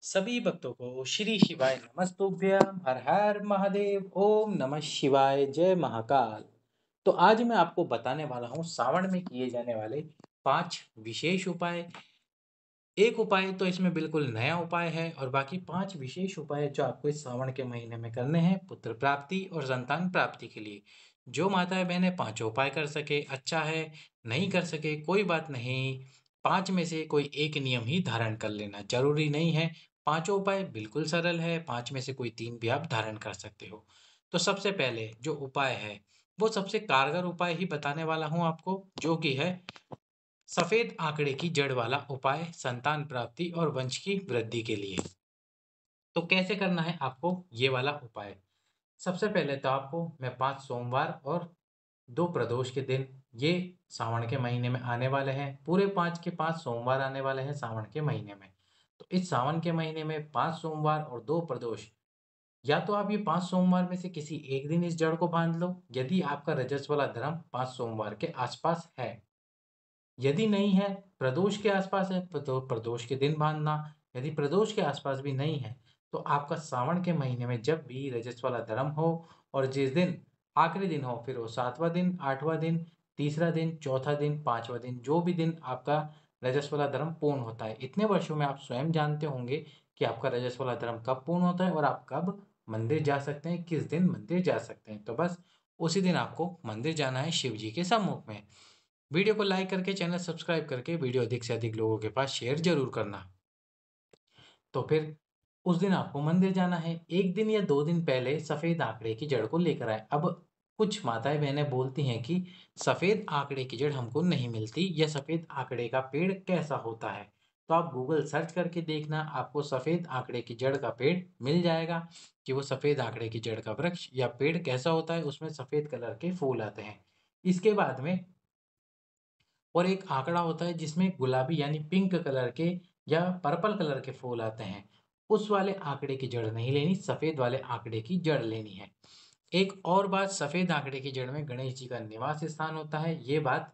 सभी भक्तों को श्री शिवाय नमस्तुभ्यम हर हर महादेव ओम नमः शिवाय जय महाकाल। तो आज मैं आपको बताने वाला हूँ सावन में किए जाने वाले 5 विशेष उपाय। एक उपाय तो इसमें बिल्कुल नया उपाय है और बाकी 5 विशेष उपाय जो आपको इस सावन के महीने में करने हैं पुत्र प्राप्ति और संतान प्राप्ति के लिए। जो माताएं बहनें पांचों उपाय कर सके अच्छा है, नहीं कर सके कोई बात नहीं। 5 में से कोई एक नियम ही धारण कर लेना जरूरी नहीं है। पांचों उपाय बिल्कुल सरल है, 5 में से कोई 3 भी आप धारण कर सकते हो। तो सबसे पहले जो उपाय है वो सबसे कारगर उपाय ही बताने वाला हूं आपको, जो कि है सफेद आंकड़े की जड़ वाला उपाय संतान प्राप्ति और वंश की वृद्धि के लिए। तो कैसे करना है आपको ये वाला उपाय? सबसे पहले तो आपको मैं 5 सोमवार और 2 प्रदोष के दिन, ये सावन के महीने में आने वाले हैं। पूरे 5 के 5 सोमवार आने वाले हैं सावन के महीने में। तो इस सावन के महीने में 5 सोमवार और 2 प्रदोष, या तो आप ये 5 सोमवार में से किसी एक दिन इस जड़ को बांध लो, यदि आपका रजस्वला वाला धर्म 5 सोमवार के आसपास है। यदि नहीं है, प्रदोष के आसपास है, तो प्रदोष के दिन बांधना। यदि प्रदोष के आसपास भी नहीं है, तो आपका सावन के महीने में जब भी रजस वाला धर्म हो और जिस दिन आखिरी दिन हो, फिर वो 7वां दिन, 8वां दिन, तीसरा दिन, चौथा दिन, 5वां दिन, जो भी दिन आपका रजस वाला धर्म पूर्ण होता है। इतने वर्षों में आप स्वयं जानते होंगे कि आपका रजस वाला धर्म कब पूर्ण होता है और आप कब मंदिर जा सकते हैं, किस दिन मंदिर जा सकते हैं। तो बस उसी दिन आपको मंदिर जाना है शिव जी के सम्मुख में। वीडियो को लाइक करके चैनल सब्सक्राइब करके वीडियो अधिक से अधिक लोगों के पास शेयर जरूर करना। तो फिर उस दिन आपको मंदिर जाना है। 1 दिन या 2 दिन पहले सफेद आंकड़े की जड़ को लेकर आए। अब कुछ माताएं बहनें बोलती हैं कि सफेद आंकड़े की जड़ हमको नहीं मिलती, या सफेद आंकड़े का पेड़ कैसा होता है। तो आप गूगल सर्च करके देखना, आपको सफेद आंकड़े की जड़ का पेड़ मिल जाएगा कि वो सफेद आंकड़े की जड़ का वृक्ष या पेड़ कैसा होता है, उसमें सफेद कलर के फूल आते हैं। इसके बाद में और एक आंकड़ा होता है जिसमें गुलाबी यानी पिंक कलर के या पर्पल कलर के फूल आते हैं। उस वाले आंकड़े की जड़ नहीं लेनी, सफेद वाले आंकड़े की जड़ लेनी है। एक और बात, सफेद आंकड़े की जड़ में गणेश जी का निवास स्थान होता है। ये बात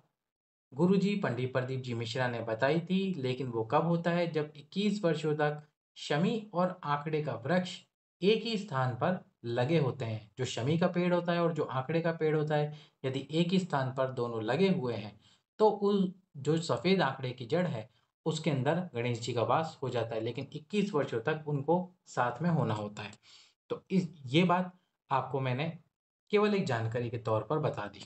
गुरुजी पंडित प्रदीप जी मिश्रा ने बताई थी, लेकिन वो कब होता है? जब 21 वर्षों तक शमी और आंकड़े का वृक्ष एक ही स्थान पर लगे होते हैं। जो शमी का पेड़ होता है और जो आंकड़े का पेड़ होता है, यदि एक ही स्थान पर दोनों लगे हुए हैं, तो उस जो सफेद आंकड़े की जड़ है उसके अंदर गणेश जी का वास हो जाता है, लेकिन 21 वर्षों तक उनको साथ में होना होता है। तो इस ये बात आपको मैंने केवल एक जानकारी के तौर पर बता दी।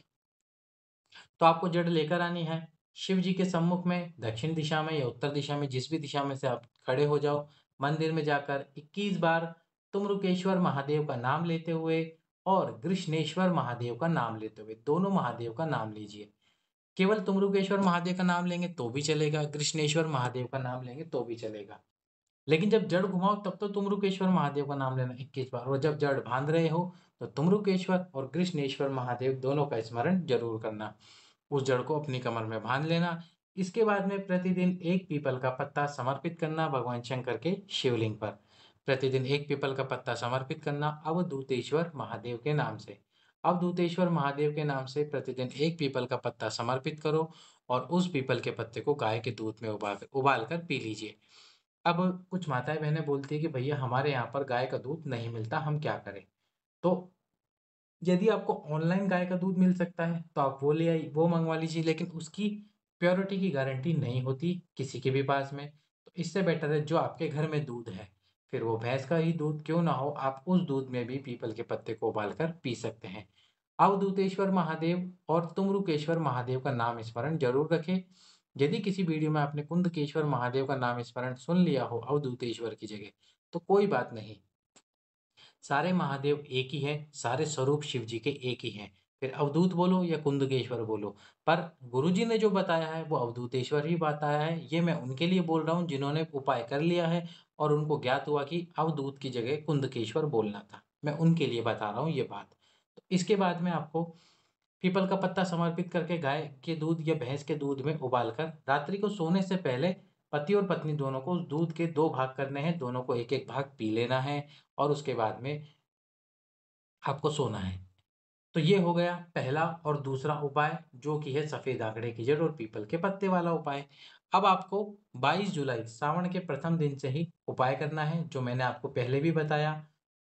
तो आपको जड़ लेकर आनी है शिव जी के सम्मुख में, दक्षिण दिशा में या उत्तर दिशा में, जिस भी दिशा में से आप खड़े हो जाओ। मंदिर में जाकर 21 बार तुमरुकेश्वर महादेव का नाम लेते हुए और कृष्णेश्वर महादेव का नाम लेते हुए, दोनों महादेव का नाम लीजिए। केवल तुमरुकेश्वर महादेव का नाम लेंगे तो भी चलेगा, कृष्णेश्वर महादेव का नाम लेंगे तो भी चलेगा। लेकिन जब जड़ घुमाओ तब तो तुमरुकेश्वर महादेव का नाम लेना 21 बार, और जब जड़ बांध रहे हो तो तुमरुकेश्वर और कृष्णेश्वर महादेव दोनों का स्मरण जरूर करना। उस जड़ को अपनी कमर में बांध लेना। इसके बाद में प्रतिदिन एक पीपल का पत्ता समर्पित करना भगवान शंकर के शिवलिंग पर। प्रतिदिन एक पीपल का पत्ता समर्पित करना अवधूतेश्वर महादेव के नाम से। अवधूतेश्वर महादेव के नाम से प्रतिदिन एक पीपल का पत्ता समर्पित करो और उस पीपल के पत्ते को गाय के दूध में उबाल कर पी लीजिए। अब कुछ माताएं बहनें बोलती है कि भैया हमारे यहाँ पर गाय का दूध नहीं मिलता, हम क्या करें? तो यदि आपको ऑनलाइन गाय का दूध मिल सकता है तो आप वो ले आई, वो मंगवा लीजिए, लेकिन उसकी प्योरिटी की गारंटी नहीं होती किसी के भी पास में। तो इससे बेटर है जो आपके घर में दूध है, फिर वो भैंस का ही दूध क्यों ना हो, आप उस दूध में भी पीपल के पत्ते को उबाल कर पी सकते हैं। अवधूतेश्वर महादेव और तुमरुकेश्वर महादेव का नाम स्मरण जरूर रखें। यदि किसी वीडियो में आपने कुंदकेश्वर महादेव का नाम स्मरण सुन लिया हो अवधूतेश्वर की जगह, तो कोई बात नहीं। सारे महादेव एक ही हैं, सारे स्वरूप शिव जी के एक ही हैं। फिर अवधूत बोलो या कुंदकेश्वर बोलो, पर गुरुजी ने जो बताया है वो अवधूतेश्वर ही बताया है। ये मैं उनके लिए बोल रहा हूँ जिन्होंने उपाय कर लिया है और उनको ज्ञात हुआ कि अवधूत की जगह कुंदकेश्वर बोलना था। मैं उनके लिए बता रहा हूँ ये बात। तो इसके बाद में आपको पीपल का पत्ता समर्पित करके गाय के दूध या भैंस के दूध में उबालकर रात्रि को सोने से पहले पति और पत्नी दोनों को उस दूध के 2 भाग करने हैं, दोनों को एक-एक भाग पी लेना है और उसके बाद में आपको सोना है। तो ये हो गया पहला और दूसरा उपाय, जो कि है सफेद आंकड़े की जड़ और पीपल के पत्ते वाला उपाय। अब आपको 22 जुलाई सावन के प्रथम दिन से ही उपाय करना है, जो मैंने आपको पहले भी बताया।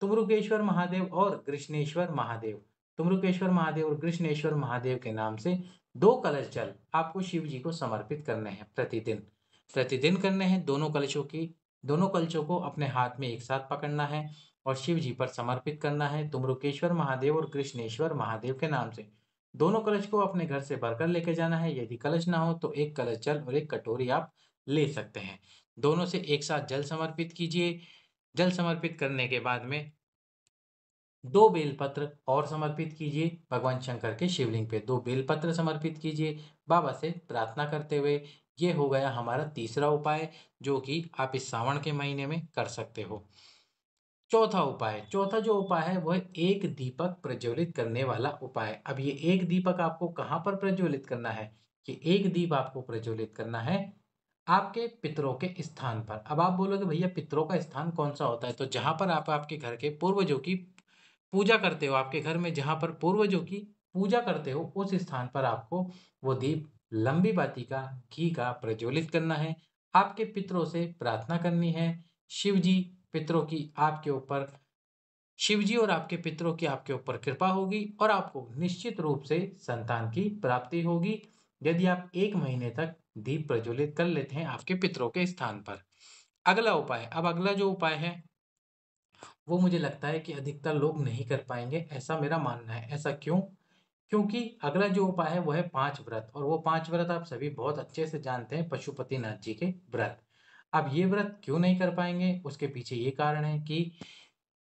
तुम्रुकेश्वर महादेव और कृष्णेश्वर महादेव, तुम्रुकेश्वर महादेव और कृष्णेश्वर महादेव के नाम से 2 कलश जल आपको शिव जी को समर्पित करने हैं प्रतिदिन। प्रतिदिन करने हैं दोनों कलशों को अपने हाथ में एक साथ पकड़ना है और शिव जी पर समर्पित करना है तुम्रुकेश्वर महादेव और कृष्णेश्वर महादेव के नाम से। दोनों कलश को अपने घर से भरकर लेके जाना है। यदि कलश ना हो तो एक कलश जल और एक कटोरी आप ले सकते हैं। दोनों से एक साथ जल समर्पित कीजिए। जल समर्पित करने के बाद में 2 बेलपत्र और समर्पित कीजिए भगवान शंकर के शिवलिंग पे। 2 बेलपत्र समर्पित कीजिए बाबा से प्रार्थना करते हुए। ये हो गया हमारा तीसरा उपाय, जो कि आप इस सावन के महीने में कर सकते हो। चौथा जो उपाय है वह एक दीपक प्रज्वलित करने वाला उपाय। अब ये एक दीपक आपको कहाँ पर प्रज्वलित करना है? ये एक दीप आपको प्रज्वलित करना है आपके पितरों के स्थान पर। अब आप बोलोगे भैया पितरों का स्थान कौन सा होता है? तो जहां पर आप आपके घर के पूर्वजों की पूजा करते हो, आपके घर में जहां पर पूर्वजों की पूजा करते हो, उस स्थान पर आपको वो दीप लंबी बाती का घी का प्रज्वलित करना है। आपके पितरों से प्रार्थना करनी है। शिव जी पितरों की आपके ऊपर शिव जी और आपके पितरों की आपके ऊपर कृपा होगी और आपको निश्चित रूप से संतान की प्राप्ति होगी, यदि आप 1 महीने तक दीप प्रज्वलित कर लेते हैं आपके पितरों के स्थान पर। अगला जो उपाय है वो मुझे लगता है कि अधिकतर लोग नहीं कर पाएंगे, ऐसा मेरा मानना है। ऐसा क्यों? क्योंकि अगला जो उपाय है वो है 5 व्रत, और वो 5 व्रत आप सभी बहुत अच्छे से जानते हैं, पशुपतिनाथ जी के व्रत। अब ये व्रत क्यों नहीं कर पाएंगे? उसके पीछे ये कारण है कि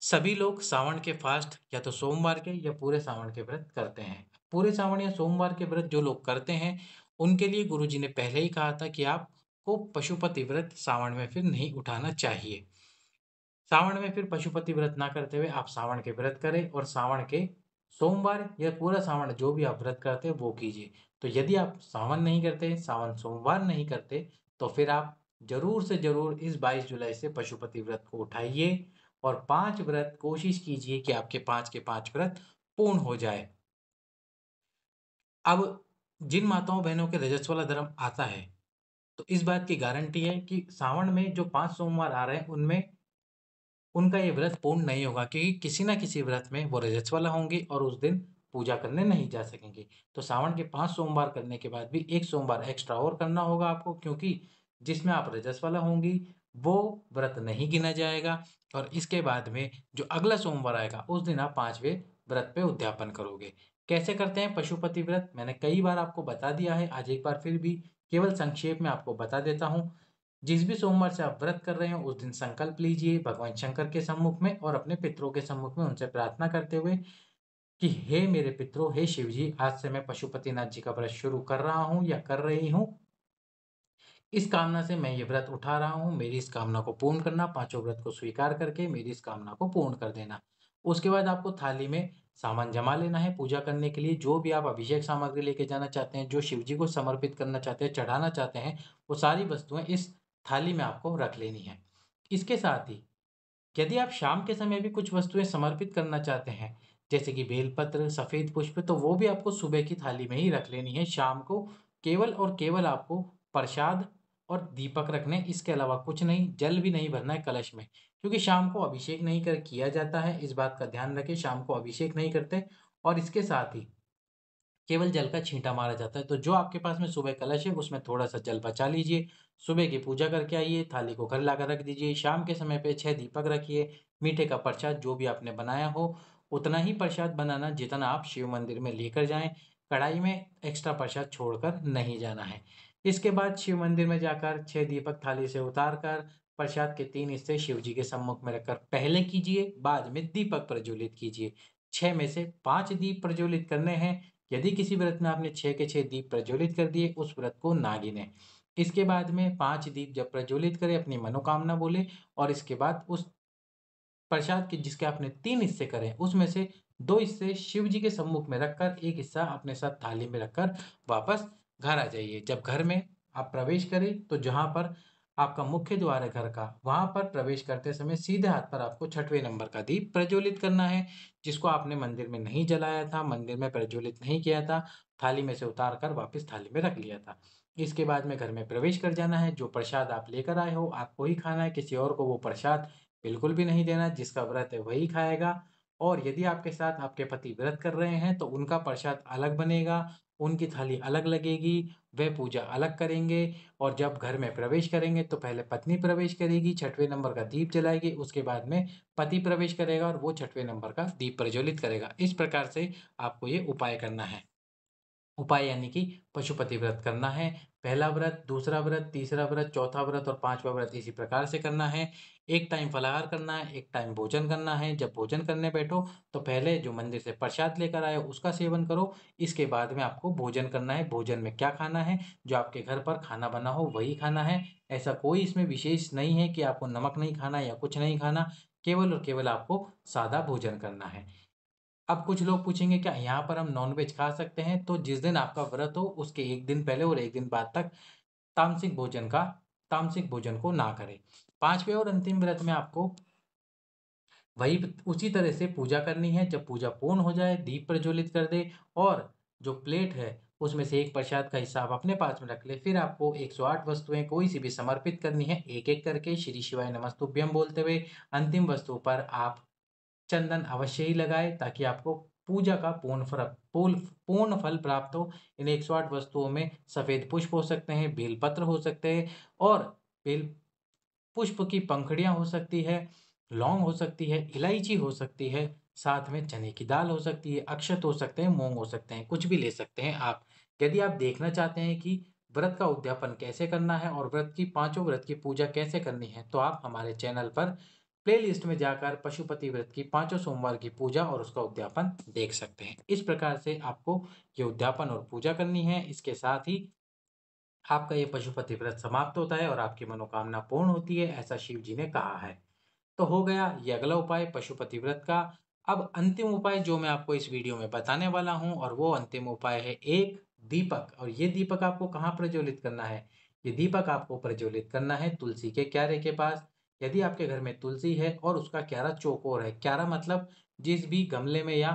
सभी लोग सावन के फास्ट या तो सोमवार के या पूरे सावन के व्रत करते हैं। पूरे सावन या सोमवार के व्रत जो लोग करते हैं, उनके लिए गुरुजी ने पहले ही कहा था कि आपको पशुपति व्रत सावन में फिर नहीं उठाना चाहिए। सावन में फिर पशुपति व्रत ना करते हुए आप सावन के व्रत करें और सावन के सोमवार या पूरा सावन जो भी आप व्रत करते हैं वो कीजिए। तो यदि आप सावन नहीं करते, सावन सोमवार नहीं करते, तो फिर आप जरूर से जरूर इस 22 जुलाई से पशुपति व्रत को उठाइए और 5 व्रत कोशिश कीजिए कि आपके 5 के 5 व्रत पूर्ण हो जाए। अब जिन माताओं बहनों के रजस्वला धर्म आता है, तो इस बात की गारंटी है कि सावन में जो 5 सोमवार आ रहे हैं उनमें उनका ये व्रत पूर्ण नहीं होगा, क्योंकि किसी ना किसी व्रत में वो रजस्वला होंगी और उस दिन पूजा करने नहीं जा सकेंगे। तो सावन के 5 सोमवार करने के बाद भी 1 सोमवार एक्स्ट्रा और करना होगा आपको, क्योंकि जिसमें आप रजस्वला होंगी वो व्रत नहीं गिना जाएगा। और इसके बाद में जो अगला सोमवार आएगा उस दिन आप 5वें व्रत पे उद्यापन करोगे। कैसे करते हैं पशुपति व्रत? मैंने कई बार आपको बता दिया है, आज एक बार फिर भी केवल संक्षेप में आपको बता देता हूँ। जिस भी सोमवार से आप व्रत कर रहे हो उस दिन संकल्प लीजिए भगवान शंकर के सम्मुख में और अपने पितरों के सम्मुख में उनसे प्रार्थना करते हुए कि हे मेरे पितरों, हे शिव जी, आज से मैं पशुपतिनाथ जी का व्रत शुरू कर रहा हूँ या कर रही हूँ। इस कामना से मैं ये व्रत उठा रहा हूँ, मेरी इस कामना को पूर्ण करना, पांचों व्रत को स्वीकार करके मेरी इस कामना को पूर्ण कर देना। उसके बाद आपको थाली में सामान जमा लेना है पूजा करने के लिए। जो भी आप अभिषेक सामग्री लेके जाना चाहते हैं, जो शिव जी को समर्पित करना चाहते हैं, चढ़ाना चाहते हैं, वो सारी वस्तुएं इस थाली में आपको रख लेनी है। इसके साथ ही यदि आप शाम के समय भी कुछ वस्तुएं समर्पित करना चाहते हैं, जैसे कि बेलपत्र, सफेद पुष्प, तो वो भी आपको सुबह की थाली में ही रख लेनी है। शाम को केवल और केवल आपको प्रसाद और दीपक रखने, इसके अलावा कुछ नहीं। जल भी नहीं भरना है कलश में, क्योंकि शाम को अभिषेक नहीं कर किया जाता है। इस बात का ध्यान रखें, शाम को अभिषेक नहीं करते। और इसके साथ ही केवल जल का छींटा मारा जाता है। तो जो आपके पास में सुबह कलश है उसमें थोड़ा सा जल बचा लीजिए, सुबह की पूजा करके आइए, थाली को घर लाकर रख दीजिए। शाम के समय पे 6 दीपक रखिए। मीठे का प्रसाद जो भी आपने बनाया हो उतना ही प्रसाद बनाना जितना आप शिव मंदिर में लेकर जाएं। कढ़ाई में एक्स्ट्रा प्रसाद छोड़कर नहीं जाना है। इसके बाद शिव मंदिर में जाकर 6 दीपक थाली से उतार कर प्रसाद के 3 हिस्से शिव जी के सम्मुख में रखकर पहले कीजिए, बाद में दीपक प्रज्वलित कीजिए। 6 में से 5 दीप प्रज्वलित करने हैं। यदि किसी व्रत में आपने 6 के 6 दीप प्रज्वलित कर दिए, उस व्रत को ना गिने। इसके बाद में 5 दीप जब प्रज्वलित करें, अपनी मनोकामना बोले और इसके बाद उस प्रसाद के जिसके आपने 3 हिस्से करे, उसमें से 2 हिस्से शिव जी के सम्मुख में रखकर, 1 हिस्सा अपने साथ थाली में रखकर वापस घर आ जाइए। जब घर में आप प्रवेश करें, तो जहाँ पर आपका मुख्य द्वार है घर का, वहाँ पर प्रवेश करते समय सीधे हाथ पर आपको 6वें नंबर का दीप प्रज्वलित करना है, जिसको आपने मंदिर में नहीं जलाया था, मंदिर में प्रज्वलित नहीं किया था, थाली में से उतार कर वापस थाली में रख लिया था। इसके बाद में घर में प्रवेश कर जाना है। जो प्रसाद आप लेकर आए हो आपको ही खाना है, किसी और को वो प्रसाद बिल्कुल भी नहीं देना। जिसका व्रत है वही खाएगा। और यदि आपके साथ आपके पति व्रत कर रहे हैं तो उनका प्रसाद अलग बनेगा, उनकी थाली अलग लगेगी, वे पूजा अलग करेंगे। और जब घर में प्रवेश करेंगे तो पहले पत्नी प्रवेश करेगी, छठवें नंबर का दीप जलाएगी, उसके बाद में पति प्रवेश करेगा और वो छठवें नंबर का दीप प्रज्वलित करेगा। इस प्रकार से आपको ये उपाय करना है। उपाय यानी कि पशुपति व्रत करना है। पहला व्रत, दूसरा व्रत, तीसरा व्रत, चौथा व्रत और पांचवा व्रत इसी प्रकार से करना है। एक टाइम फलाहार करना है, एक टाइम भोजन करना है। जब भोजन करने बैठो तो पहले जो मंदिर से प्रसाद लेकर आए हो उसका सेवन करो। इसके बाद में आपको भोजन करना है। भोजन में क्या खाना है? जो आपके घर पर खाना बना हो वही खाना है। ऐसा कोई इसमें विशेष नहीं है कि आपको नमक नहीं खाना या कुछ नहीं खाना। केवल और केवल आपको सादा भोजन करना है। अब कुछ लोग पूछेंगे क्या यहाँ पर हम नॉनवेज खा सकते हैं? तो जिस दिन आपका व्रत हो उसके एक दिन पहले और एक दिन बाद तक तामसिक भोजन का तामसिक भोजन को ना करें। पांचवें और अंतिम व्रत में आपको वही उसी तरह से पूजा करनी है। जब पूजा पूर्ण हो जाए दीप प्रज्वलित कर दे और जो प्लेट है उसमें से एक प्रसाद का हिस्सा आप अपने पास में रख ले। फिर आपको 108 वस्तुएं कोई सी भी समर्पित करनी है, एक एक करके श्री शिवाय नमस्तुभ्यम बोलते हुए। अंतिम वस्तु पर आप चंदन अवश्य ही लगाएं ताकि आपको पूजा का पूर्ण फल प्राप्त हो। इन 108 वस्तुओं में सफेद पुष्प हो सकते हैं, बेलपत्र हो सकते हैं और बेल पुष्प की पंखुड़ियां हो सकती है, लौंग हो सकती है, इलायची हो सकती है, साथ में चने की दाल हो सकती है, अक्षत हो सकते हैं, मूंग हो सकते हैं, कुछ भी ले सकते हैं आप। यदि आप देखना चाहते हैं कि व्रत का उद्यापन कैसे करना है और व्रत की पांचों व्रत की पूजा कैसे करनी है तो आप हमारे चैनल पर प्लेलिस्ट में जाकर पशुपति व्रत की पांचों सोमवार की पूजा और उसका उद्यापन देख सकते हैं। इस प्रकार से आपको ये उद्यापन और पूजा करनी है। इसके साथ ही आपका ये पशुपति व्रत समाप्त होता है और आपकी मनोकामना पूर्ण होती है, ऐसा शिव जी ने कहा है। तो हो गया ये अगला उपाय पशुपति व्रत का। अब अंतिम उपाय जो मैं आपको इस वीडियो में बताने वाला हूं और वो अंतिम उपाय है एक दीपक। और ये दीपक आपको कहाँ प्रज्वलित करना है? ये दीपक आपको प्रज्वलित करना है तुलसी के क्यारे के पास। यदि आपके घर में तुलसी है और उसका क्यारा चौकोर है, क्यारा मतलब जिस भी गमले में या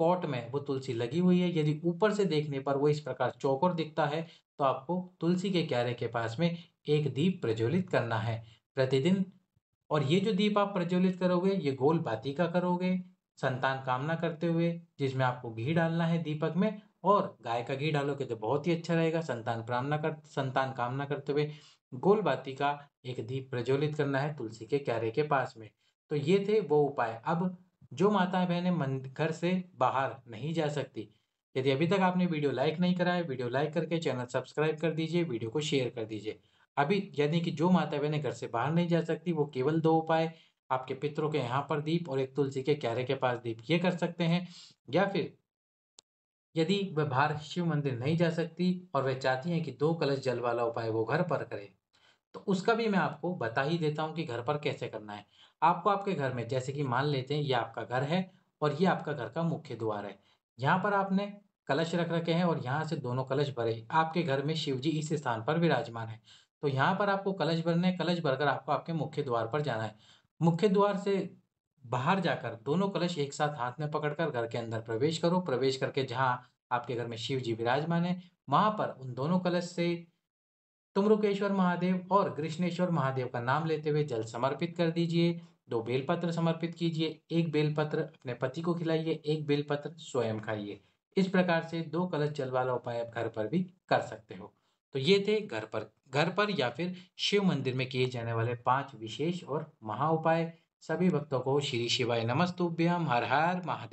पॉट में वो तुलसी लगी हुई है, यदि ऊपर से देखने पर वो इस प्रकार चौकोर दिखता है तो आपको तुलसी के क्यारे के पास में एक दीप प्रज्वलित करना है प्रतिदिन। और ये जो दीप आप प्रज्वलित करोगे ये गोल बाती का करोगे संतान कामना करते हुए, जिसमें आपको घी डालना है दीपक में। और गाय का घी डालोगे तो बहुत ही अच्छा रहेगा। संतान कामना करते हुए गोल बाती का एक दीप प्रज्वलित करना है तुलसी के क्यारे के पास में। तो ये थे वो उपाय। अब जो माताएं बहनें घर से बाहर नहीं जा सकती, यदि अभी तक आपने वीडियो लाइक नहीं करा है, वीडियो लाइक करके चैनल सब्सक्राइब कर दीजिए, वीडियो को शेयर कर दीजिए। अभी यानी कि जो माता बहनें घर से बाहर नहीं जा सकती वो केवल दो उपाय, आपके पितरों के यहाँ पर दीप और एक तुलसी के क्यारे के पास दीप, ये कर सकते हैं। या फिर यदि वह बाहर शिव मंदिर नहीं जा सकती और वह चाहती हैं कि 2 कलश जल वाला उपाय वो घर पर करें, तो उसका भी मैं आपको बता ही देता हूँ कि घर पर कैसे करना है। आपको आपके घर में जैसे कि मान लेते हैं ये आपका घर है और ये आपका घर का मुख्य द्वार है। यहाँ पर आपने कलश रख रखे हैं और यहाँ से दोनों कलश भरे। आपके घर में शिव जी इस स्थान पर विराजमान है। तो यहाँ पर आपको कलश भरने, कलश भरकर आपको आपके मुख्य द्वार पर जाना है। मुख्य द्वार से बाहर जाकर दोनों कलश एक साथ हाथ में पकड़कर घर के अंदर प्रवेश करो। प्रवेश करके जहाँ आपके घर में शिव जी विराजमान है वहां पर उन दोनों कलश से तुम्रुकेश्वर महादेव और कृष्णेश्वर महादेव का नाम लेते हुए जल समर्पित कर दीजिए। 2 बेलपत्र समर्पित कीजिए। एक बेलपत्र अपने पति को खिलाइए, एक बेलपत्र स्वयं खाइए। इस प्रकार से 2 कलश जल वाला उपाय आप घर पर भी कर सकते हो। तो ये थे घर पर या फिर शिव मंदिर में किए जाने वाले 5 विशेष और महा उपाय। सभी भक्तों को श्री शिवाय नमस्तुभ्यम। हर हर महादेव।